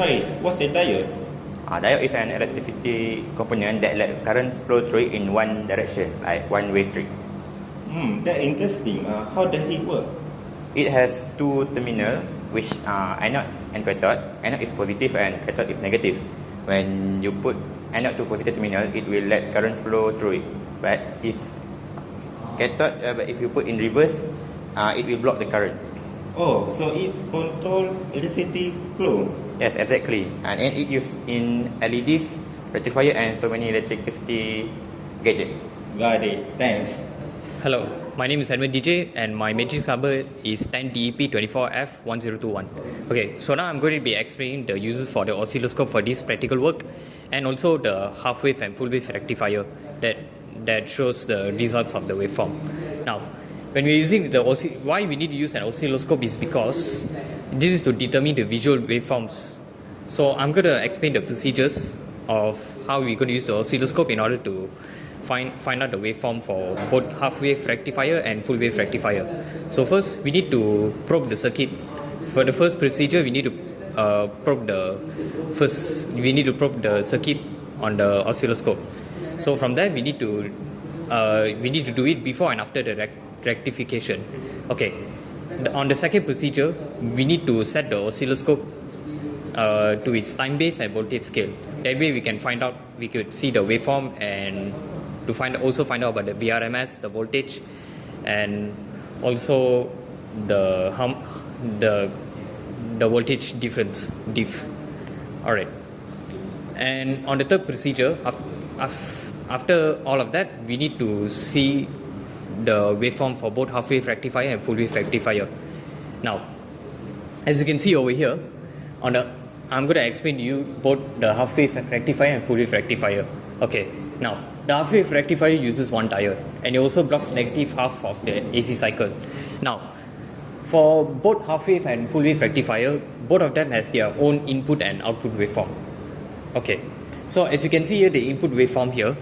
Twice. What's the diode? Diode is an electricity component that let current flow through it in one direction, like one-way street. That's interesting. How does it work? It has two terminals, which are anode and cathode. Anode is positive and cathode is negative. When you put anode to positive terminal, it will let current flow through it. But if you put in reverse, it will block the current. Oh, so it's control electricity flow. Yes, exactly. And it used in LEDs, rectifier, and so many electricity gadgets. Got it. Thanks. Hello, my name is Edmund DJ and my matrix number is 10DEP24F1021. Okay, so now I'm going to be explaining the uses for the oscilloscope for this practical work and also the half wave and full wave rectifier that shows the results of the waveform. Now, when we're using why we need to use an oscilloscope is because this is to determine the visual waveforms. So I'm going to explain the procedures of how we're going to use the oscilloscope in order to find out the waveform for both half wave rectifier and full wave rectifier. So first we need to probe the circuit. For the first procedure, we need to probe the circuit on the oscilloscope. So from there we need to do it before and after the rectification. Okay. On the second procedure, we need to set the oscilloscope to its time base and voltage scale. That way we could see the waveform and to also find out about the VRMS, the voltage, and also the voltage difference, diff. Alright. And on the third procedure, after all of that, we need to see the waveform for both half wave rectifier and full wave rectifier. Now, as you can see over here, I'm going to explain to you both the half wave rectifier and full wave rectifier. Okay, now the half wave rectifier uses one diode and it also blocks negative half of the AC cycle. Now, for both half wave and full wave rectifier, both of them has their own input and output waveform. Okay, so as you can see here, the input waveform here,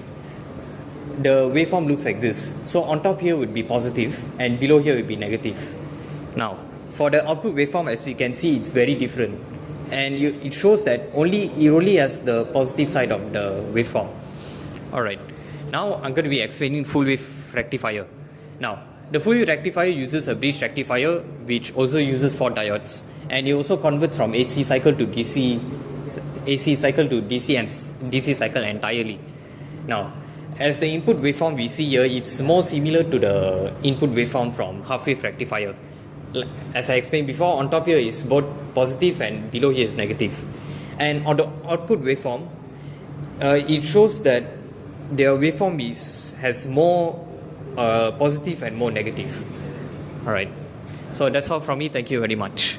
the waveform looks like this. So on top here would be positive and below here would be negative. Now, for the output waveform, as you can see, it's very different. And it shows that it only has the positive side of the waveform. Alright, now I'm going to be explaining full wave rectifier. Now, the full wave rectifier uses a bridge rectifier which also uses 4 diodes, and it also converts from AC cycle to DC and DC cycle entirely. Now, as the input waveform we see here, it's more similar to the input waveform from half wave rectifier. As I explained before, on top here is both positive and below here is negative. And on the output waveform, it shows that their waveform has more positive and more negative. Alright, so that's all from me. Thank you very much.